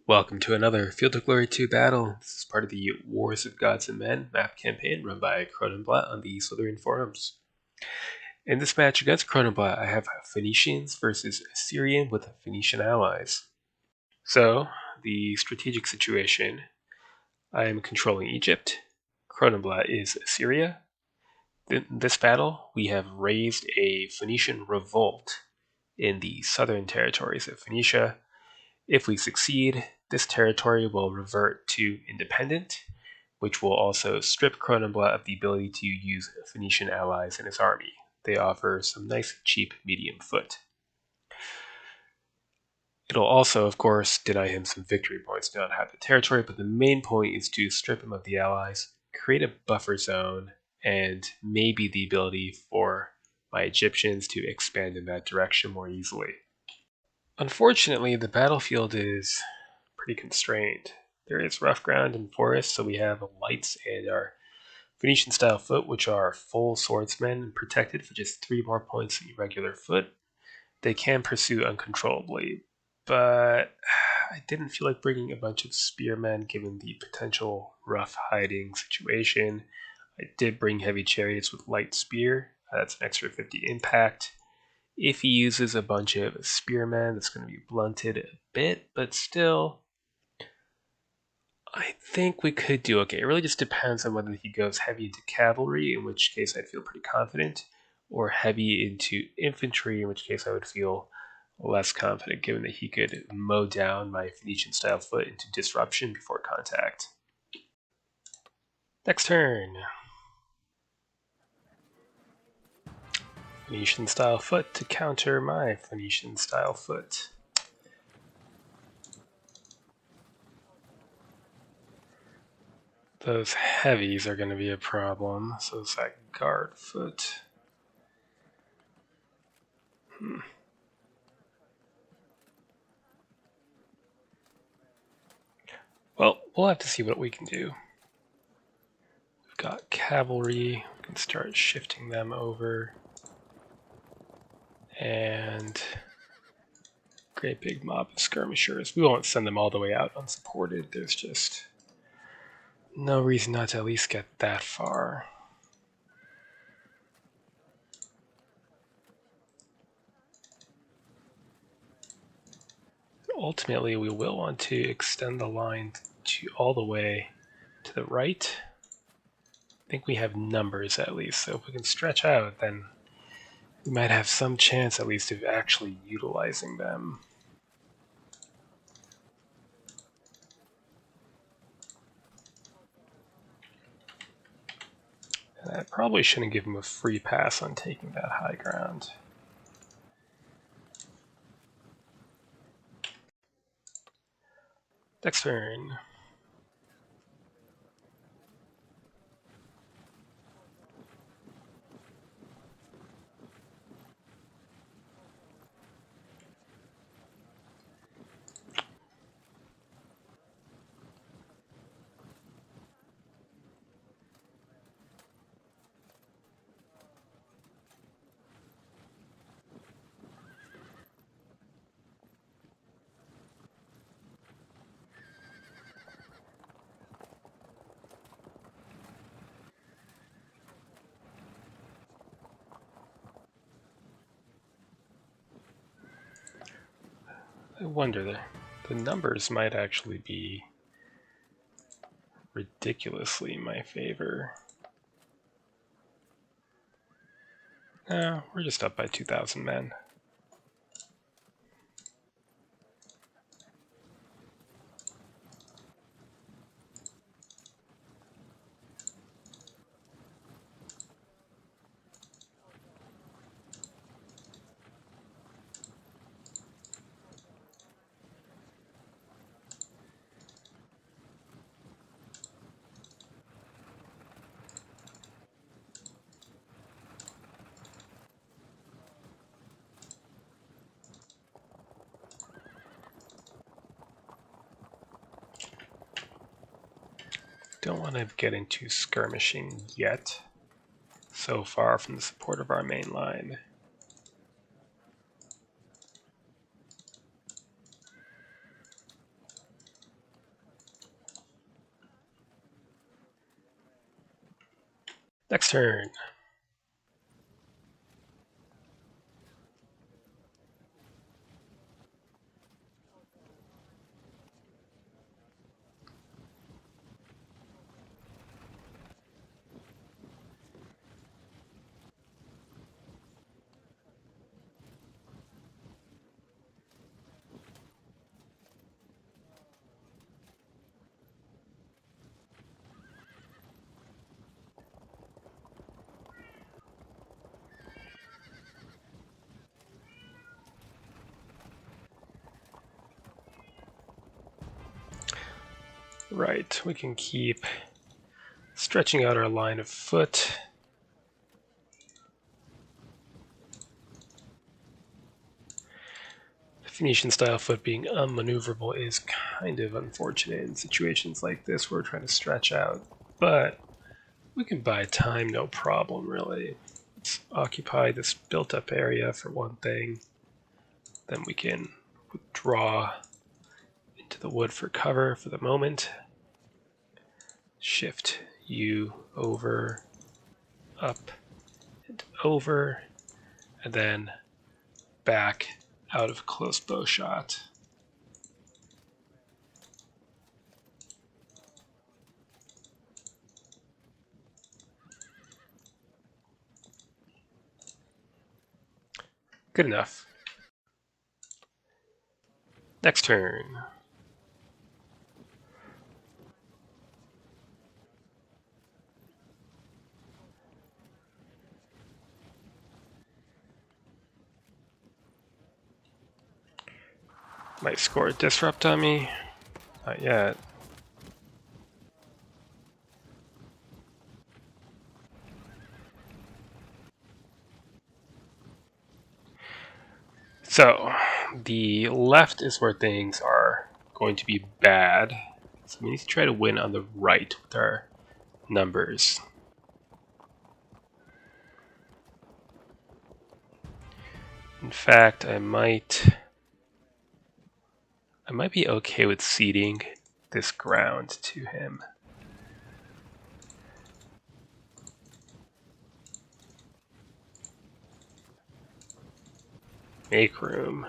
Welcome to another Field of Glory 2 battle. This is part of the Wars of Gods and Men map campaign run by Cronenblatt on the Slytherin forums. In this match against Cronenblatt, I have Phoenicians versus Assyrian with Phoenician allies. So, the strategic situation, I am controlling Egypt. Cronenblatt is Assyria. In this battle, we have raised a Phoenician revolt in the southern territories of Phoenicia. If we succeed, this territory will revert to independent, which will also strip Cronenblatt of the ability to use Phoenician allies in his army. They offer some nice, cheap, medium foot. It'll also, of course, deny him some victory points to not have the territory, but the main point is to strip him of the allies, create a buffer zone, and maybe the ability for my Egyptians to expand in that direction more easily. Unfortunately, the battlefield is pretty constrained. There is rough ground and forest, so we have lights and our Phoenician style foot, which are full swordsmen and protected for just 3 more points than regular foot. They can pursue uncontrollably, but I didn't feel like bringing a bunch of spearmen given the potential rough hiding situation. I did bring heavy chariots with light spear. That's an extra 50 impact. If he uses a bunch of spearmen, that's going to be blunted a bit, but still, I think we could do okay. It really just depends on whether he goes heavy into cavalry, in which case I'd feel pretty confident, or heavy into infantry, in which case I would feel less confident, given that he could mow down my Phoenician-style foot into disruption before contact. Next turn. Phoenician-style foot to counter my Phoenician-style foot. Those heavies are going to be a problem, so it's that guard foot. Well, we'll have to see what we can do. We've got cavalry, we can start shifting them over. And great big mob of skirmishers. We won't send them all the way out unsupported. There's just no reason not to at least get that far. Ultimately, we will want to extend the line to all the way to the right. I think we have numbers at least, so if we can stretch out, then we might have some chance at least of actually utilizing them. And I probably shouldn't give him a free pass on taking that high ground. Next turn. I wonder, the numbers might actually be ridiculously in my favor. No, we're just up by 2,000 men. Don't want to get into skirmishing yet, so far from the support of our main line. Next turn. Right, we can keep stretching out our line of foot. Phoenician style foot being unmaneuverable is kind of unfortunate in situations like this where we're trying to stretch out, but we can buy time no problem, really. Let's occupy this built up area for one thing, then we can withdraw into the wood for cover for the moment. Shift U over, up, and over, and then back out of close bow shot. Good enough. Next turn. Might score a disrupt on me. Not yet. So, the left is where things are going to be bad. So we need to try to win on the right with our numbers. In fact, I might be okay with ceding this ground to him. Make room.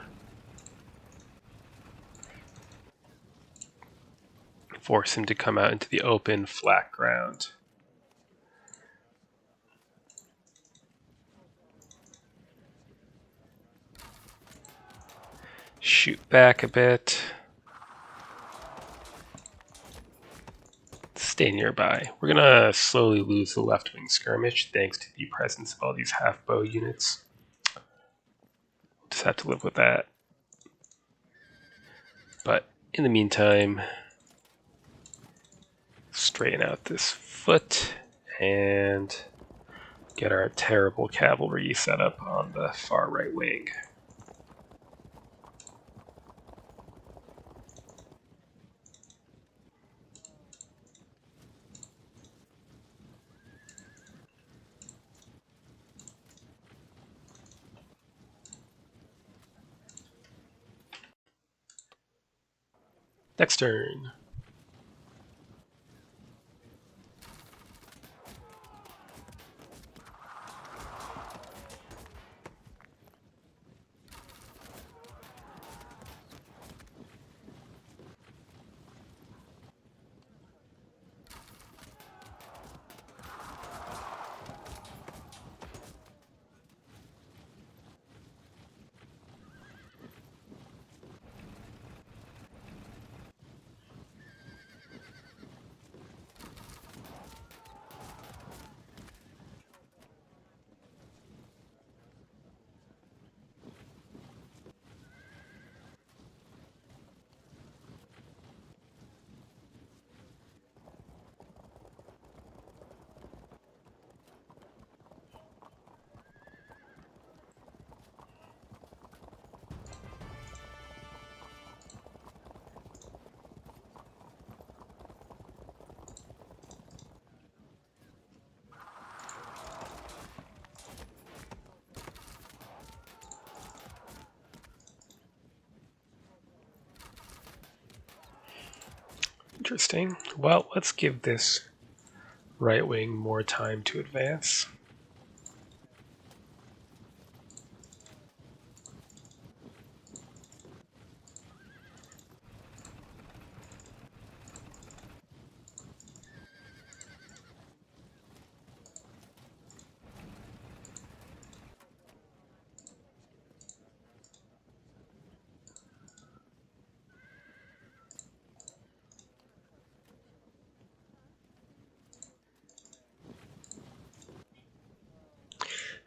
Force him to come out into the open, flat ground. Shoot back a bit. Stay nearby. We're gonna slowly lose the left wing skirmish thanks to the presence of all these half bow units. We'll just have to live with that. But in the meantime, straighten out this foot and get our terrible cavalry set up on the far right wing. Next turn. Interesting. Well, let's give this right wing more time to advance.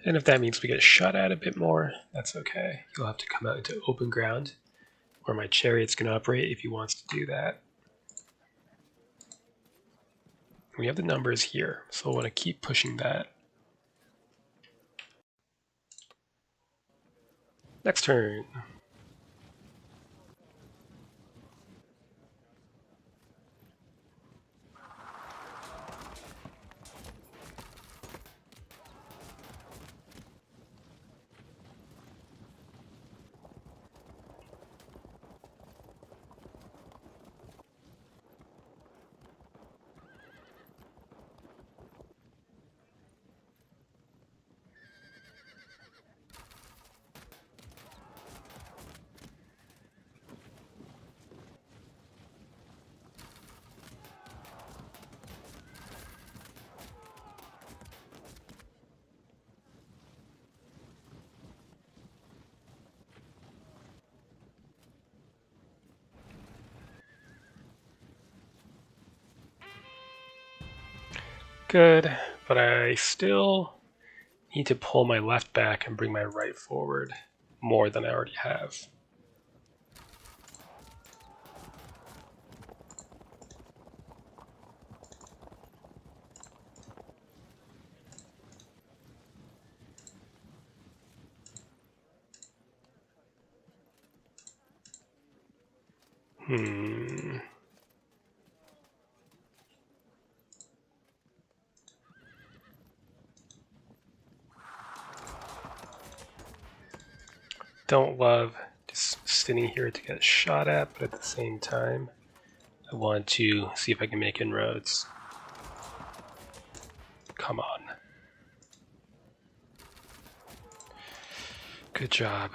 And if that means we get shot at a bit more, that's okay. You'll have to come out into open ground where my chariot's going to operate if he wants to do that. We have the numbers here, so we'll want to keep pushing that. Next turn. Good, but I still need to pull my left back and bring my right forward more than I already have. Don't love just sitting here to get shot at, but at the same time, I want to see if I can make inroads. Come on. Good job.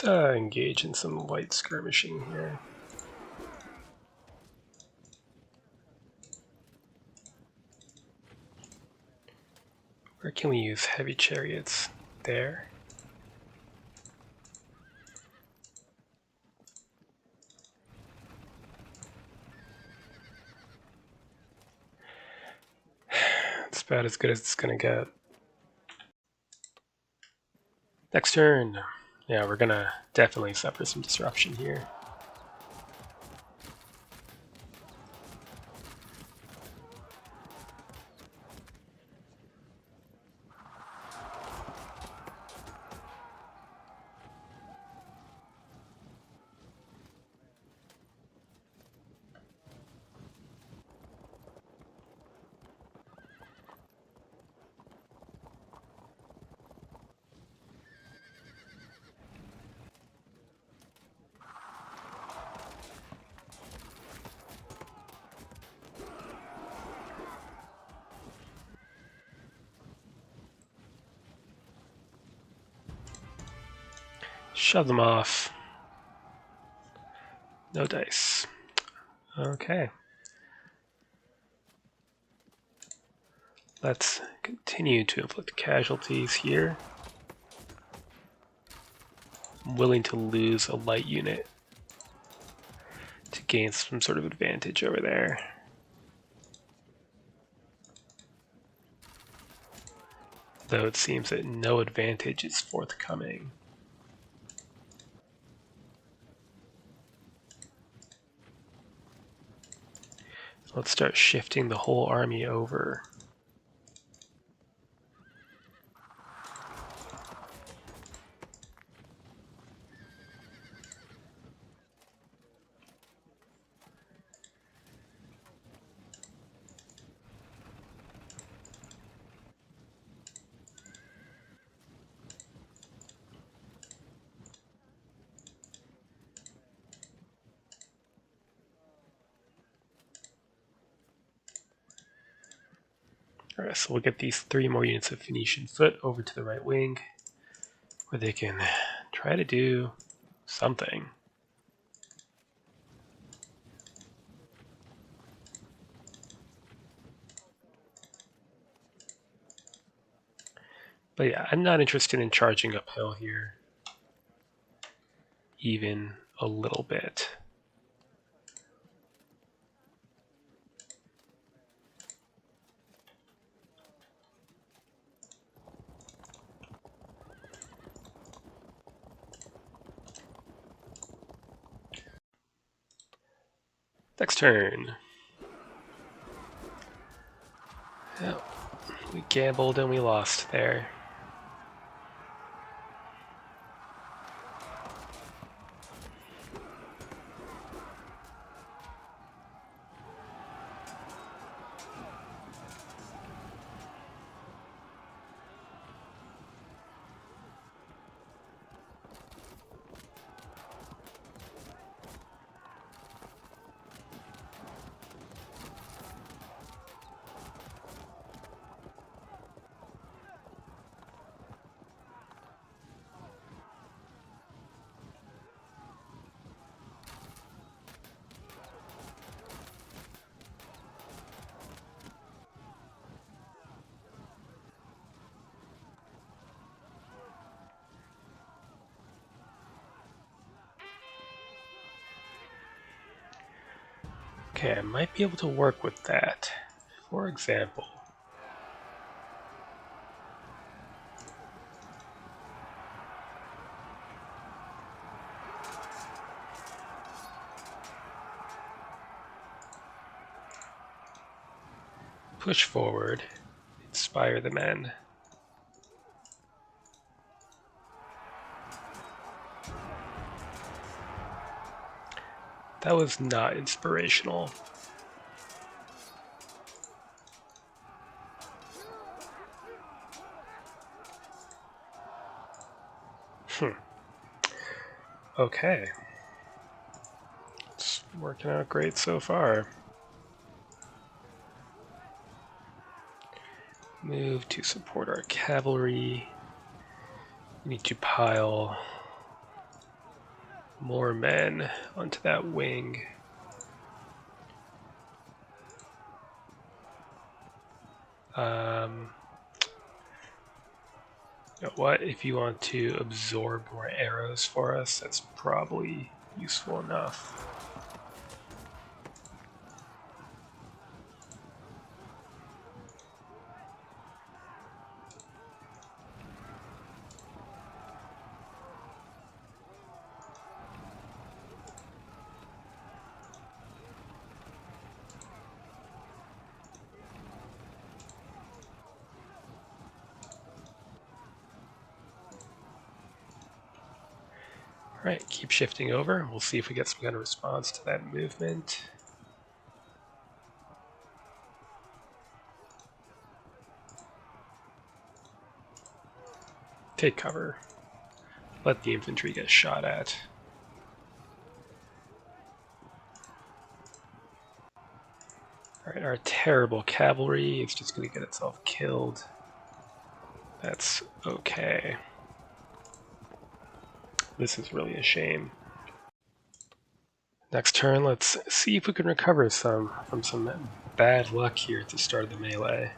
Let's engage in some light skirmishing here. Where can we use heavy chariots? There. It's about as good as it's gonna get. Next turn. Yeah, we're gonna definitely suffer some disruption here. Shove them off. No dice. Okay. Let's continue to inflict casualties here. I'm willing to lose a light unit to gain some sort of advantage over there. Though it seems that no advantage is forthcoming. Let's start shifting the whole army over. Alright, so we'll get these 3 more units of Phoenician foot over to the right wing, where they can try to do something. But yeah, I'm not interested in charging uphill here, even a little bit. Next turn. Oh, we gambled and we lost there. Okay, I might be able to work with that. For example, push forward, inspire the men. That was not inspirational. Okay. It's working out great so far. Move to support our cavalry. We need to pile more men onto that wing. You know what? If you want to absorb more arrows for us, that's probably useful enough. Alright, keep shifting over. We'll see if we get some kind of response to that movement. Take cover. Let the infantry get shot at. Alright, our terrible cavalry is just going to get itself killed. That's okay. This is really a shame. Next turn, let's see if we can recover some from some bad luck here at the start of the melee.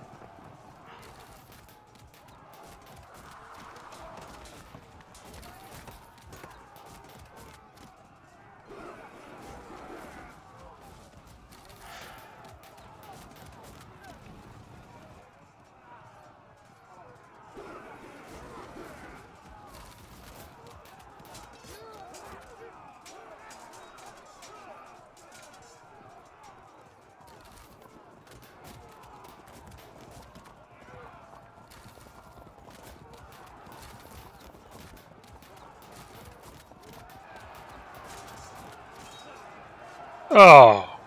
Oh,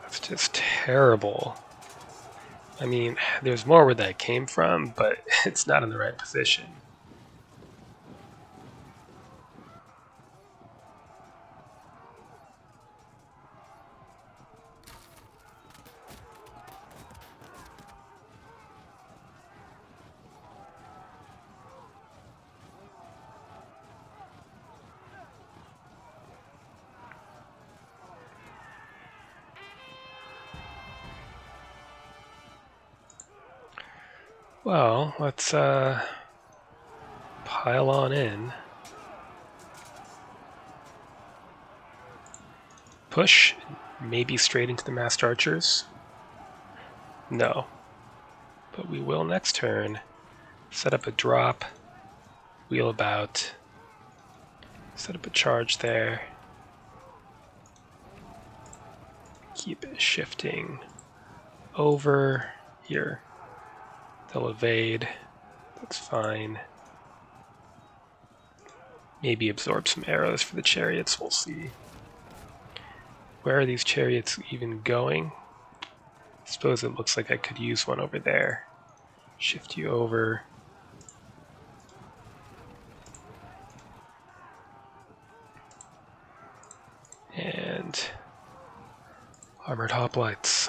that's just terrible. I mean, there's more where that came from, but it's not in the right position. Well, let's pile on in. Push, maybe straight into the masked archers. No. But we will next turn. Set up a drop, wheel about, set up a charge there. Keep it shifting over here. They'll evade. That's fine. Maybe absorb some arrows for the chariots, we'll see. Where are these chariots even going? I suppose it looks like I could use one over there. Shift you over. And armored hoplites.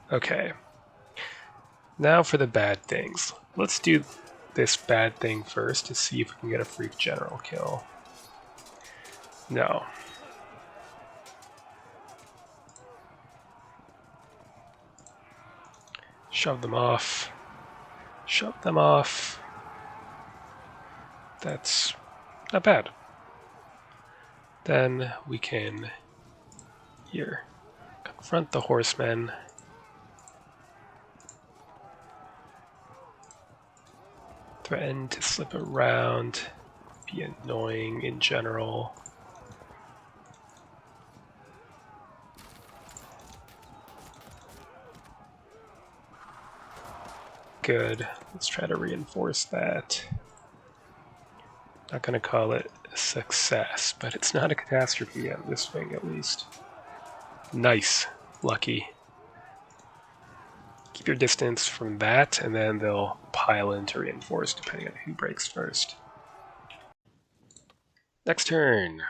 Okay. Now for the bad things. Let's do this bad thing first to see if we can get a freak general kill. No. Shove them off. Shove them off. That's not bad. Then we can, here, confront the horsemen. Threaten to slip around, be annoying in general. Good. Let's try to reinforce that. Not going to call it a success, but it's not a catastrophe on this thing at least. Nice. Lucky. Keep your distance from that, and then they'll pile in to reinforce depending on who breaks first. Next turn.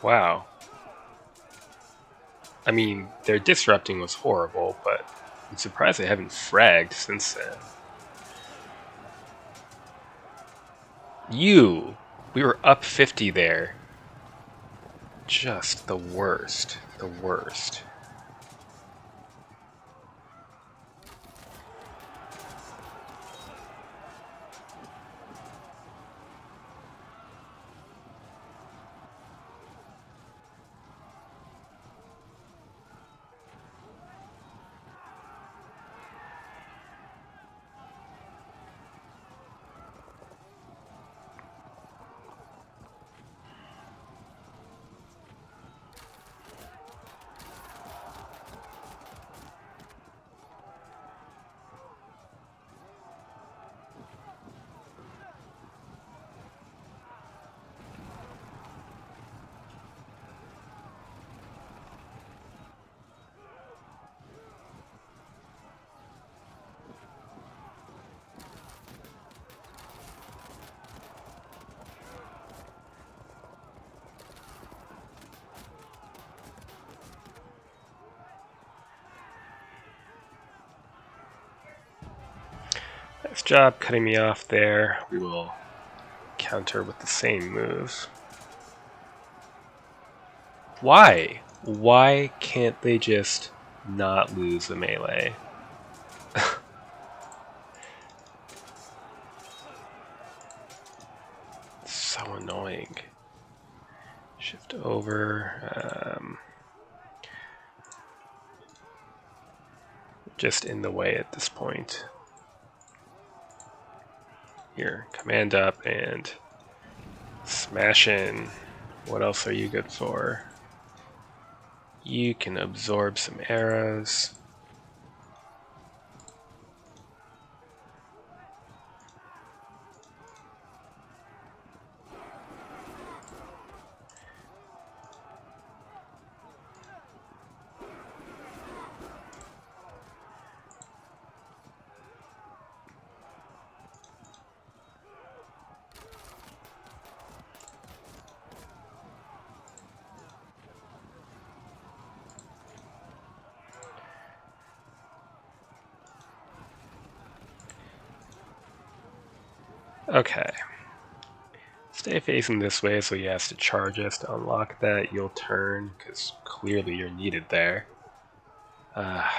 Wow. I mean, their disrupting was horrible, but I'm surprised they haven't fragged since then. We were up 50 there. Just the worst. The worst. Nice job cutting me off there. We will counter with the same moves. Why? Why can't they just not lose the melee? So annoying. Shift over. Just in the way at this point. Here, command up and smash in. What else are you good for? You can absorb some arrows. Okay. Stay facing this way so he has to charge us to unlock that. You'll turn, because clearly you're needed there.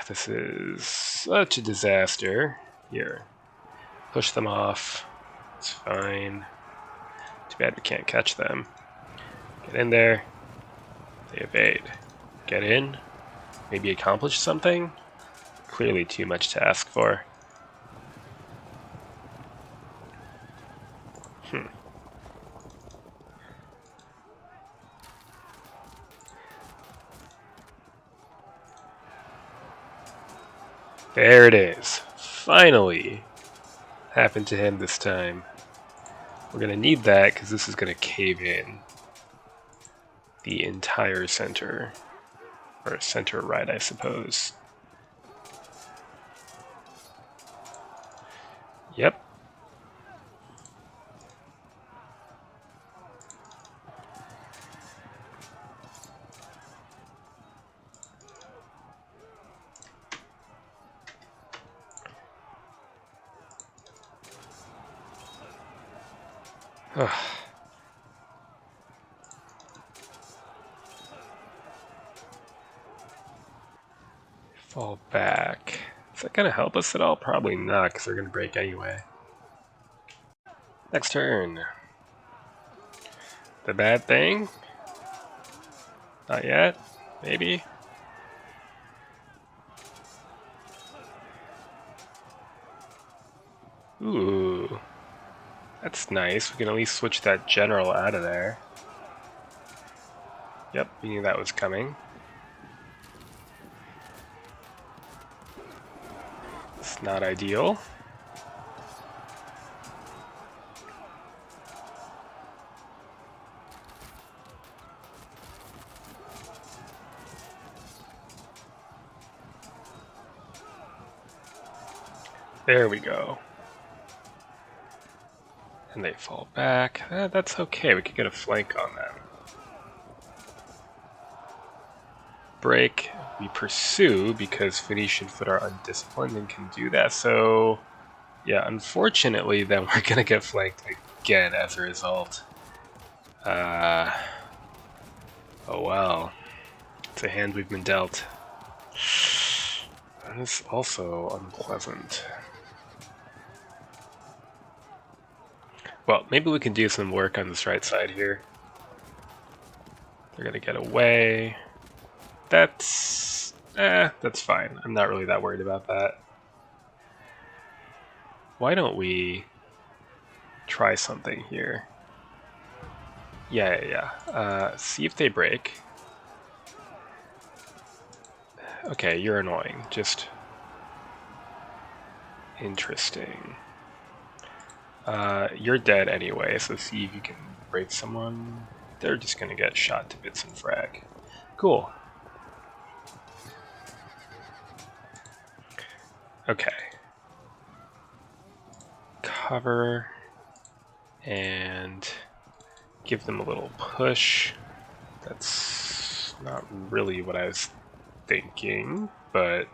This is such a disaster. Here. Push them off. It's fine. Too bad we can't catch them. Get in there. They evade. Get in. Maybe accomplish something? Clearly too much to ask for. There it is. Finally. Happened to him this time. We're going to need that because this is going to cave in the entire center. Or center right, I suppose. Yep. Fall back. Is that going to help us at all? Probably not, because they're going to break anyway. Next turn. The bad thing? Not yet? Maybe? Ooh. That's nice. We can at least switch that general out of there. Yep, we knew that was coming. It's not ideal. There we go. And they fall back. That's okay, we could get a flank on them. Break. We pursue because Phoenician foot are undisciplined and can do that, so yeah, unfortunately then we're gonna get flanked again as a result. Oh well. It's a hand we've been dealt. That is also unpleasant. Well, maybe we can do some work on this right side here. They're gonna get away. That's fine. I'm not really that worried about that. Why don't we try something here? Yeah. See if they break. Okay, you're annoying. Just interesting. You're dead anyway, so see if you can break someone. They're just gonna get shot to bits and frag. Cool. Okay. Cover and give them a little push. That's not really what I was thinking, but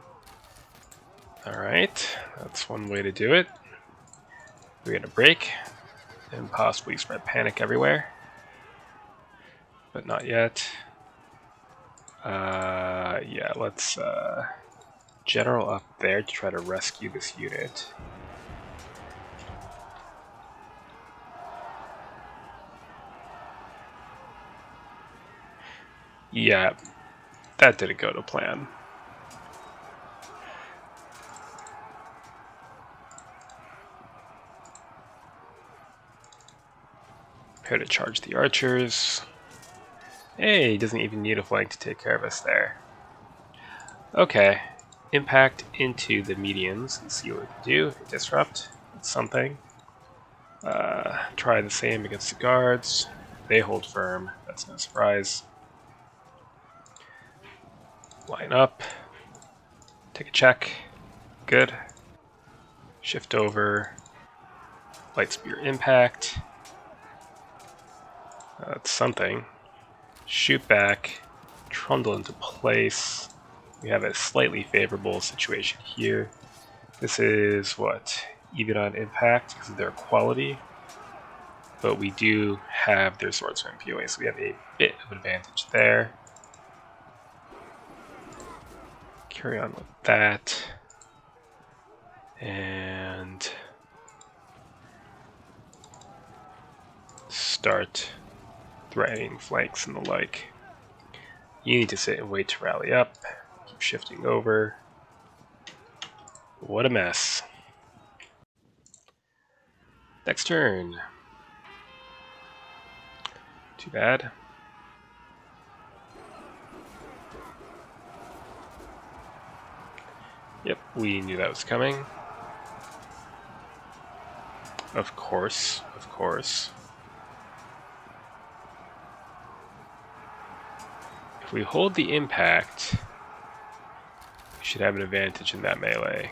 alright, that's one way to do it. We're gonna break and possibly spread panic everywhere, but not yet. Yeah, let's general up there to try to rescue this unit. Yeah, that didn't go to plan. Prepare to charge the archers. Hey, he doesn't even need a flank to take care of us there. Okay, impact into the medians and see what we can do. Disrupt, that's something. Try the same against the guards. They hold firm, that's no surprise. Line up. Take a check. Good. Shift over. Light spear impact. That's something. Shoot back. Trundle into place. We have a slightly favorable situation here. This is what? Even on impact because of their quality. but we do have their swordsman POA, so we have a bit of advantage there. Carry on with that. And start threatening flanks and the like. You need to sit and wait to rally up. Keep shifting over. What a mess. Next turn. Too bad. Yep, we knew that was coming. Of course, of course. If we hold the impact, we should have an advantage in that melee.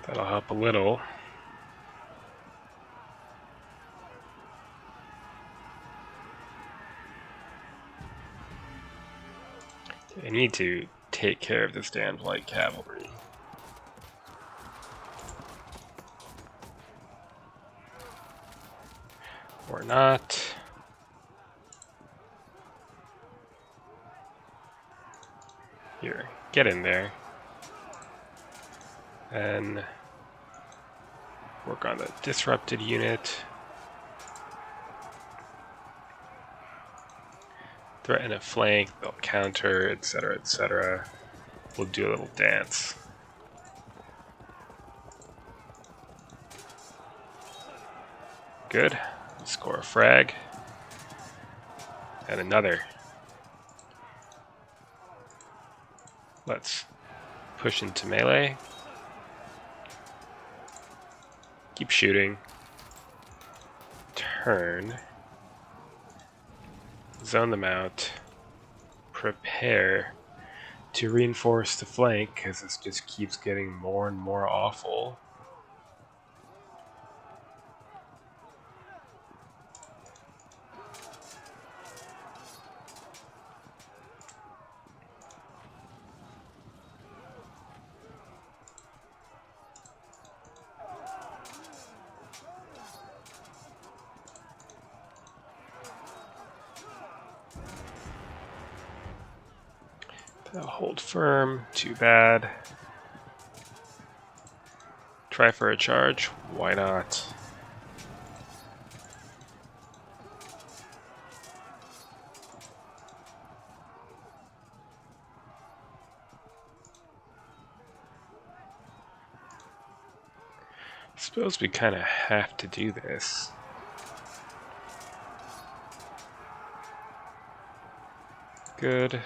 That'll help a little. I need to take care of this damned light cavalry. Or not. Here, get in there. And work on the disrupted unit. Threaten a flank, they'll counter, etc., etc. We'll do a little dance. Good. Score a frag. And another. Let's push into melee. Keep shooting. Turn. Zone them out. Prepare to reinforce the flank, because this just keeps getting more and more awful. They'll hold firm, too bad. Try for a charge, why not? Suppose we kind of have to do this. Good.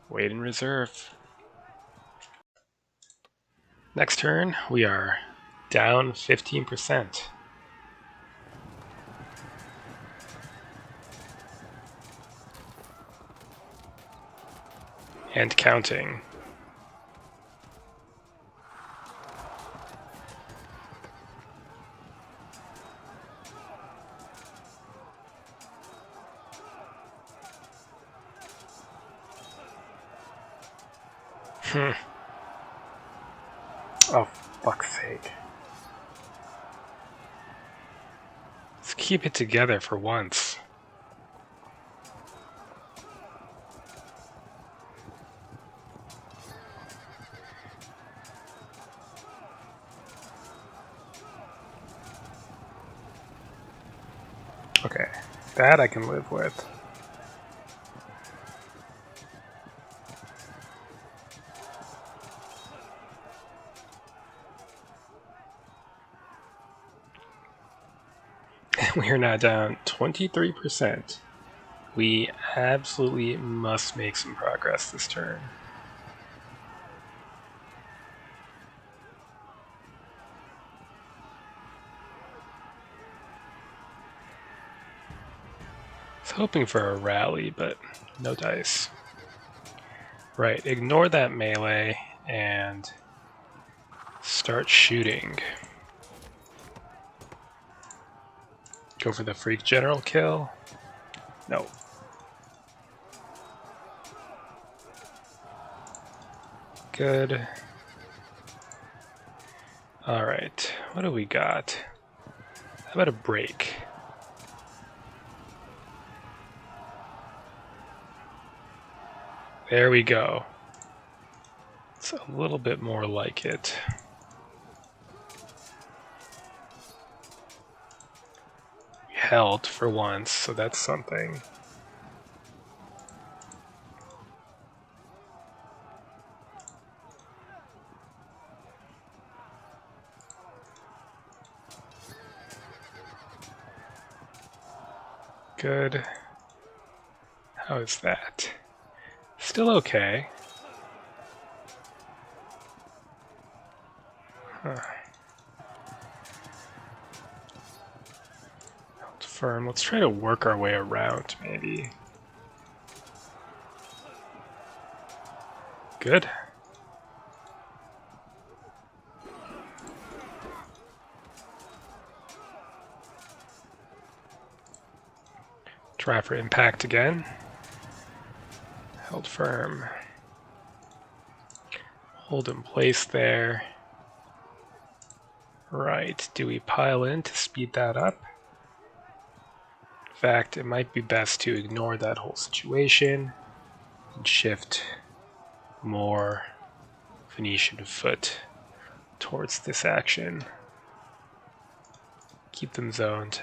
Wait in reserve. Next turn, we are down 15%. And counting. Oh, fuck's sake. Let's keep it together for once. Okay, that I can live with. We are now down 23%. We absolutely must make some progress this turn. I was hoping for a rally, but no dice. Right, ignore that melee and start shooting. Go for the freak general kill. No. Good. Alright, what do we got? How about a break? There we go. It's a little bit more like it. We held for once, so that's something. Good. How is that? Still okay. Huh. Held firm. Let's try to work our way around, maybe. Good. Try for impact again. Held firm. Hold in place there. Right, do we pile in to speed that up? In fact, it might be best to ignore that whole situation and shift more Phoenician foot towards this action. Keep them zoned.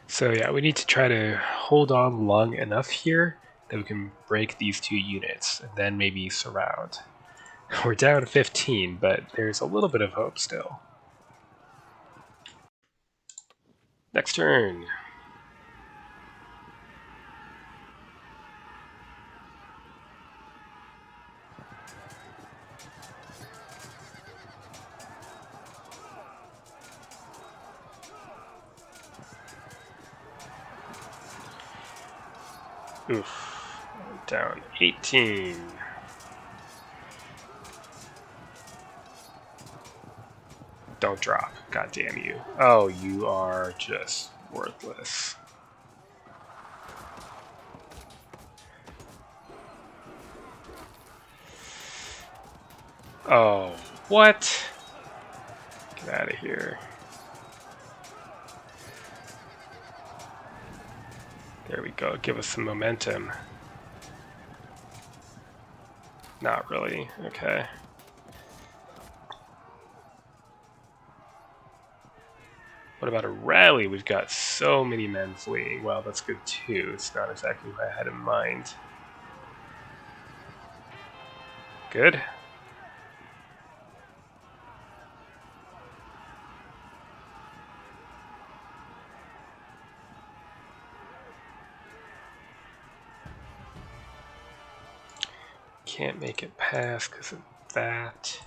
So yeah, we need to try to hold on long enough here that we can break these two units and then maybe surround. We're down 15, but there's a little bit of hope still. Next turn. Oof. Down 18. Don't drop. God damn you. Oh, you are just worthless. Oh, what? Get out of here. There we go. Give us some momentum. Not really. Okay. What about a rally? We've got so many men fleeing. Well, that's good too. It's not exactly what I had in mind. Good. Can't make it pass because of that.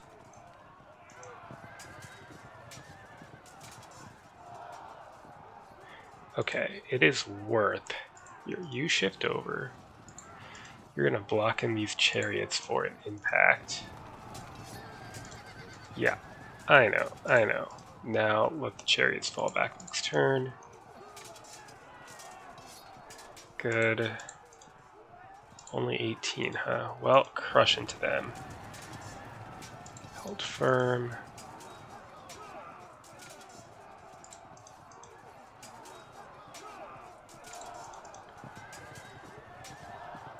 Okay, it is worth you shift over. You're gonna block in these chariots for an impact. Yeah, I know. Now let the chariots fall back next turn. Good. Only 18, huh? Well, crush into them. Hold firm.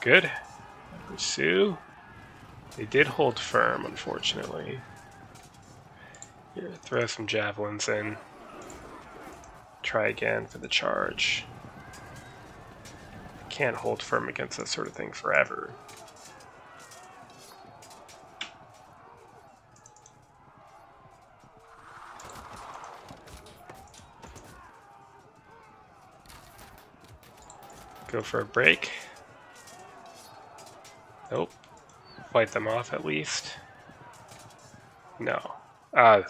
Good. Pursue. They did hold firm, unfortunately. Here, throw some javelins in. Try again for the charge. Can't hold firm against that sort of thing forever. Go for a break. Nope. Fight them off at least. No.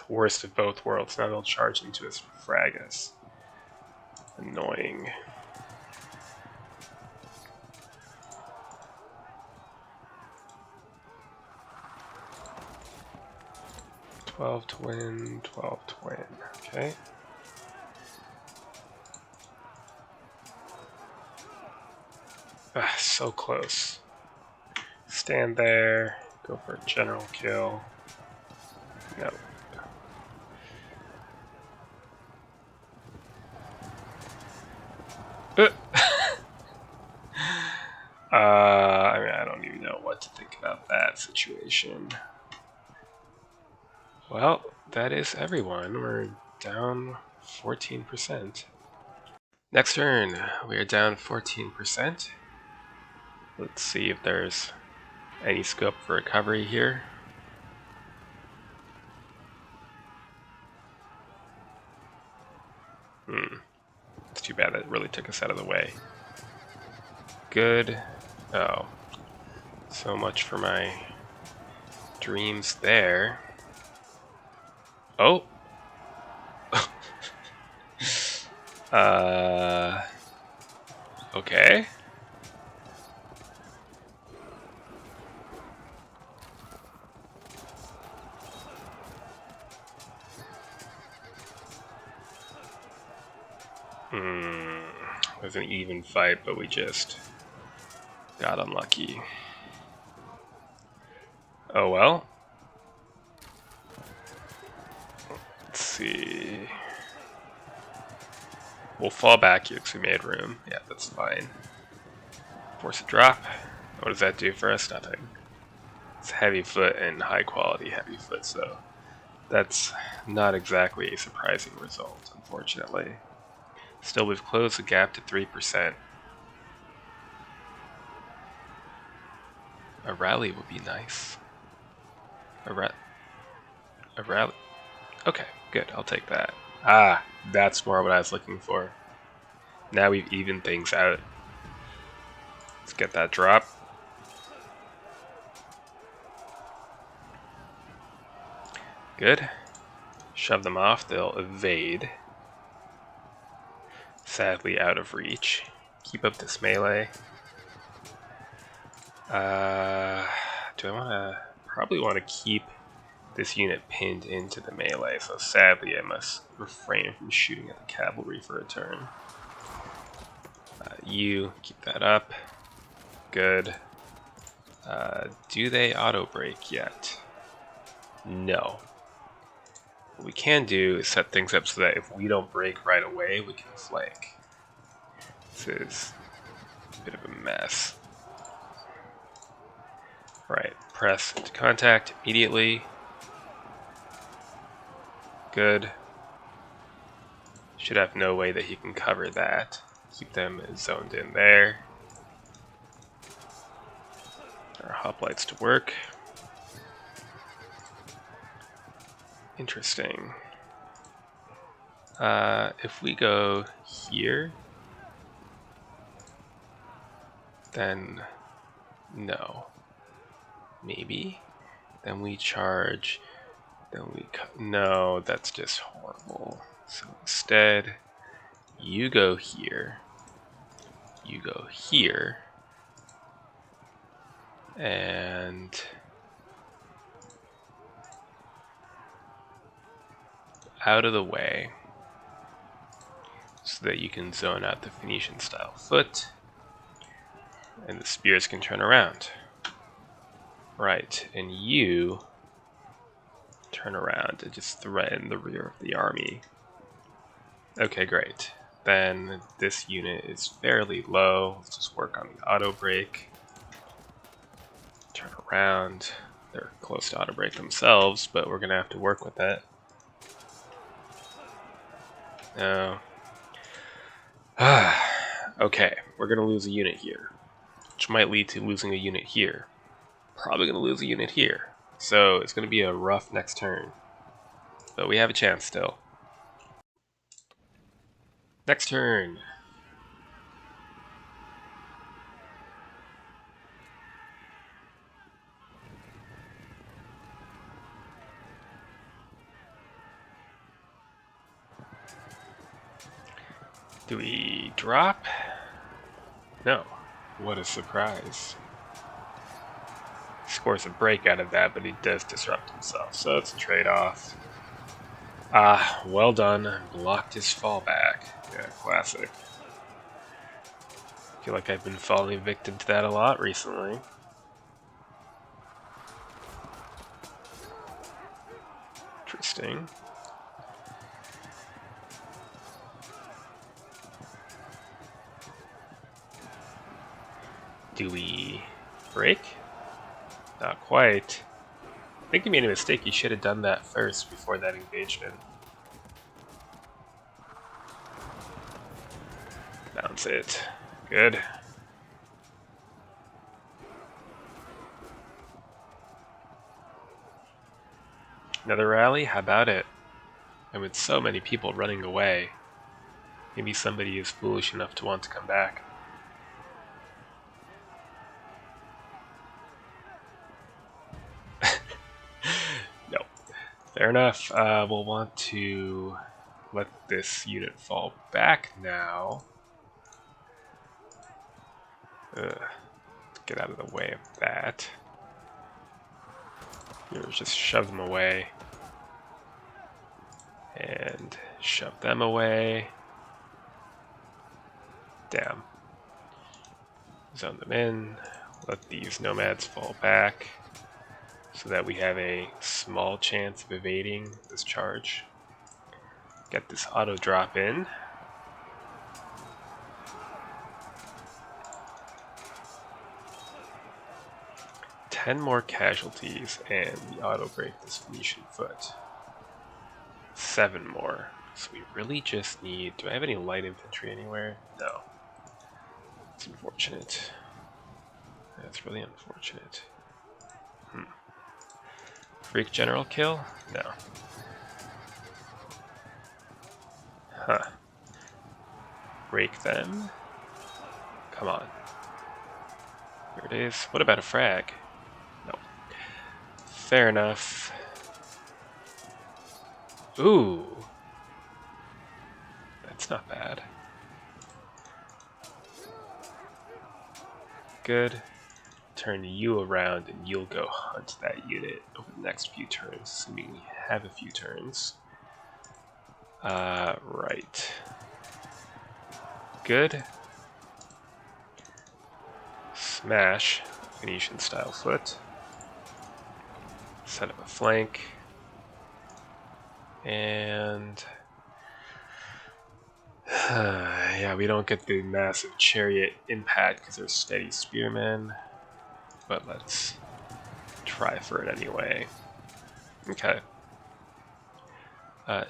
Worst of both worlds. Now they'll charge into us, frag us. Annoying. Twelve to win, 12 to win. Okay. So close. Stand there. Go for a general kill. No. I mean, I don't even know what to think about that situation. Well, that is everyone. We're down 14%. Next turn, we are down 14%. Let's see if there's any scope for recovery here. It's too bad that really took us out of the way. Good. Oh. So much for my dreams there. Oh! Okay. It was an even fight, but we just got unlucky. Oh well. Let's see. We'll fall back here because we made room. Yeah, that's fine. Force a drop. What does that do for us? Nothing. It's heavy foot and high quality heavy foot, so that's not exactly a surprising result, unfortunately. Still, we've closed the gap to 3%. A rally would be nice. A rally. Okay, good. I'll take that. That's more what I was looking for. Now we've evened things out. Let's get that drop. Good. Shove them off. They'll evade. Sadly out of reach. Keep up this melee. Do I want to... Probably want to keep this unit pinned into the melee, so sadly I must refrain from shooting at the cavalry for a turn. You keep that up. Good. Do they auto-break yet? No. What we can do is set things up so that if we don't break right away, we can flank. This is a bit of a mess. Right, press into contact immediately. Good. Should have no way that he can cover that. Keep them zoned in there. Our hoplites to work. Interesting. If we go here, then no. Maybe. Then we charge. Then we no, that's just horrible. So instead, you go here. You go here. And out of the way so that you can zone out the Phoenician style foot and the spears can turn around. Right, and you turn around and just threaten the rear of the army. Okay, great. Then this unit is fairly low. Let's just work on the auto break. Turn around. They're close to auto break themselves, but we're gonna have to work with that. No. Okay, we're gonna lose a unit here, which might lead to losing a unit here. Probably gonna lose a unit here. So it's gonna be a rough next turn. But we have a chance still. Next turn. Do we drop? No. What a surprise. Scores a break out of that, but he does disrupt himself, so it's a trade-off. Ah, well done. Blocked his fallback. Yeah, classic. I feel like I've been falling victim to that a lot recently. Interesting. Do we break? Not quite. I think he made a mistake. He should have done that first before that engagement. Bounce it. Good. Another rally? How about it? And with so many people running away, maybe somebody is foolish enough to want to come back. No. Fair enough. We'll want to let this unit fall back now. Get out of the way of that. Just shove them away. And shove them away. Damn. Zone them in. Let these nomads fall back so that we have a small chance of evading this charge. Get this auto drop in. Ten more casualties and we auto break this Phoenician foot. 7 more. So we really just need... Do I have any light infantry anywhere? No. It's unfortunate. That's really unfortunate. Freak general kill? No. Huh. Break them? Come on. Here it is. What about a frag? No. Fair enough. Ooh. That's not bad. Good. Turn you around and you'll go hunt that unit over the next few turns, assuming we have a few turns. Right. Good. Smash Phoenician style foot. Set up a flank. And yeah, we don't get the massive chariot impact because they're steady spearmen, but let's try for it anyway. Okay.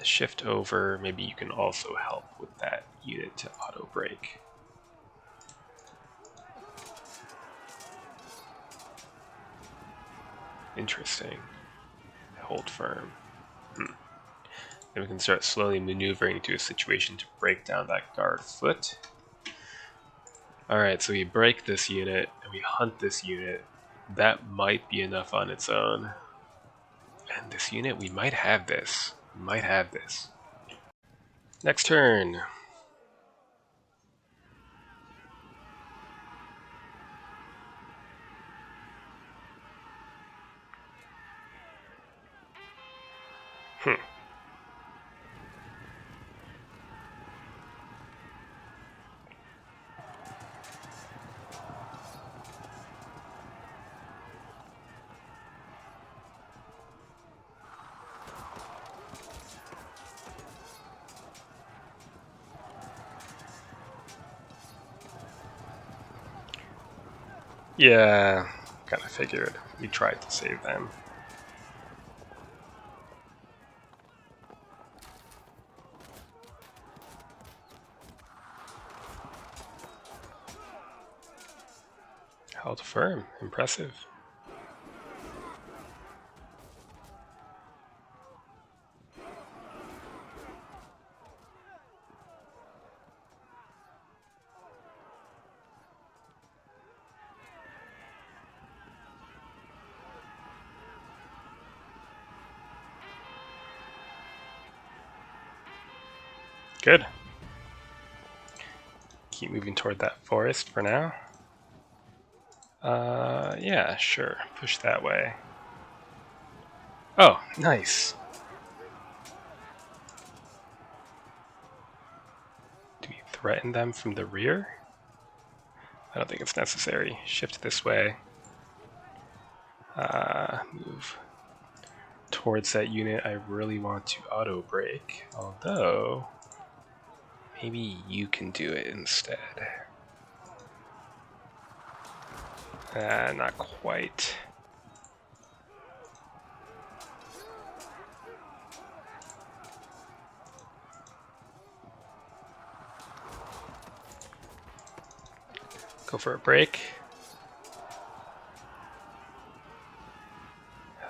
Shift over. Maybe you can also help with that unit to auto break. Interesting. Hold firm. Then we can start slowly maneuvering to a situation to break down that guard foot. Alright, so we break this unit and we hunt this unit. That might be enough on its own. And this unit, we might have this. We might have this. Next turn. Yeah, kind of figured. We tried to save them. Held firm. Impressive. Good. Keep moving toward that forest for now. Yeah, sure. Push that way. Oh, nice. Do we threaten them from the rear? I don't think it's necessary. Shift this way. Move towards that unit. I really want to auto brake, although maybe you can do it instead. Not quite. Go for a break.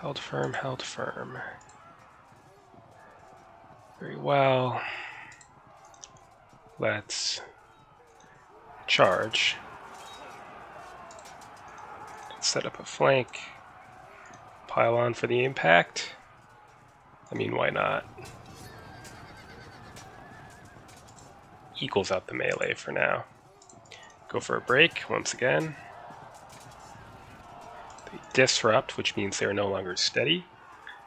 Held firm, held firm. Very well. Let's charge. Set up a flank. Pile on for the impact. I mean, why not? Equals out the melee for now. Go for a break once again. They disrupt, which means they are no longer steady.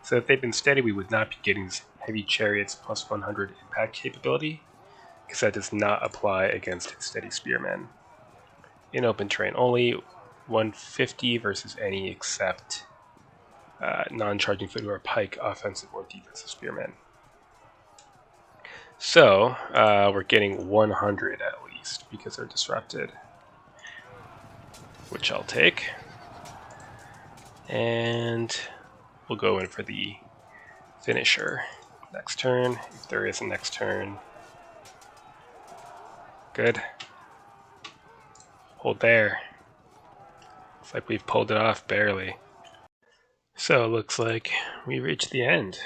So if they'd been steady, we would not be getting this heavy chariots plus 100 impact capability, because that does not apply against steady spearmen. In open terrain only, 150 versus any except non-charging foot who are pike, offensive, or defensive spearmen. So we're getting 100 at least because they're disrupted, which I'll take. And we'll go in for the finisher next turn, if there is a next turn. Good. Hold there. Looks like we've pulled it off barely. So it looks like we reached the end.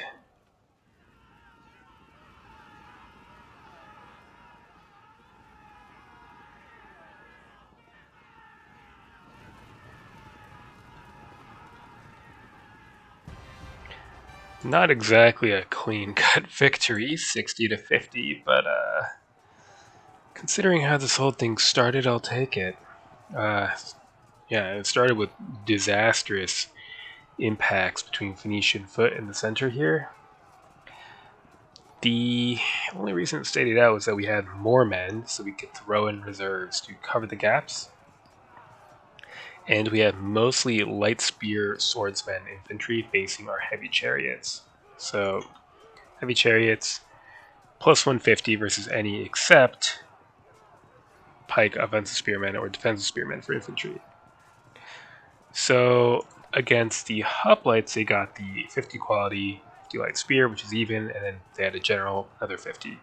Not exactly a clean-cut victory, 60 to 50, but considering how this whole thing started, I'll take it. Yeah, it started with disastrous impacts between Phoenician foot and the center here. The only reason it stayed out was that we had more men, so we could throw in reserves to cover the gaps. And we have mostly light spear swordsmen infantry facing our heavy chariots. So, heavy chariots, plus 150 versus any except pike, offensive spearmen, or defensive spearmen for infantry. So, against the hoplites, they got the 50 quality, 50 light spear, which is even, and then they had a general, another 50.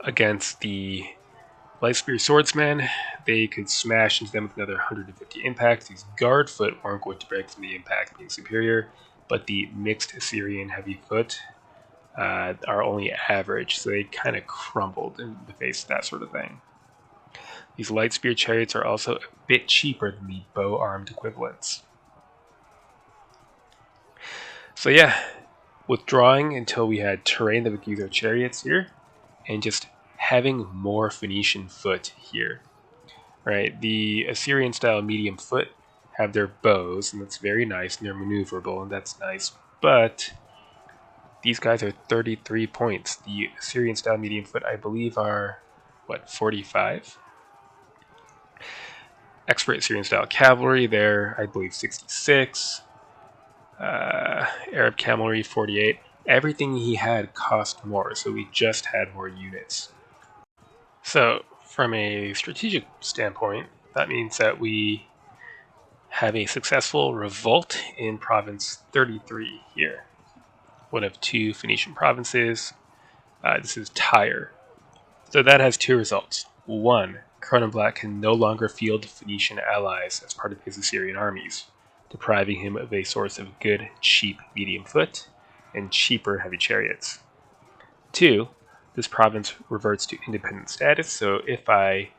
Against the light spear swordsmen, they could smash into them with another 150 impacts. These guard foot weren't going to break from the impact being superior, but the mixed Assyrian heavy foot are only average, so they kind of crumbled in the face of that sort of thing. These light spear chariots are also a bit cheaper than the bow-armed equivalents. So yeah, withdrawing until we had terrain that we could use our chariots here, and just having more Phoenician foot here. Right, the Assyrian-style medium foot have their bows, and that's very nice, and they're maneuverable, and that's nice, but these guys are 33 points. The Assyrian-style medium foot, I believe, are, 45? Expert Assyrian-style cavalry, they're, I believe, 66. Arab cavalry, 48. Everything he had cost more, so we just had more units. So, from a strategic standpoint, that means that we have a successful revolt in province 33 here. One of two Phoenician provinces. This is Tyre. So that has two results. One, Cronenblatt can no longer field Phoenician allies as part of his Assyrian armies, depriving him of a source of good, cheap medium foot and cheaper heavy chariots. Two, this province reverts to independent status, so if I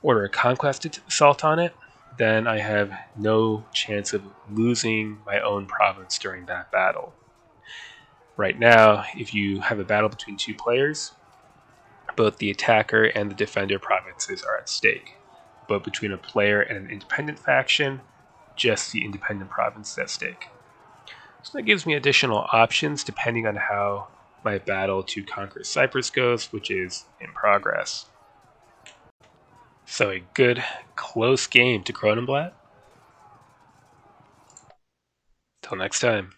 order a conquest assault on it, then I have no chance of losing my own province during that battle. Right now, if you have a battle between two players, Both the attacker and the defender provinces are at stake, but between a player and an independent faction, just the independent province is at stake. So that gives me additional options depending on how my battle to conquer Cyprus goes, which is in progress. So a good, close game to Cronenblatt. Till next time.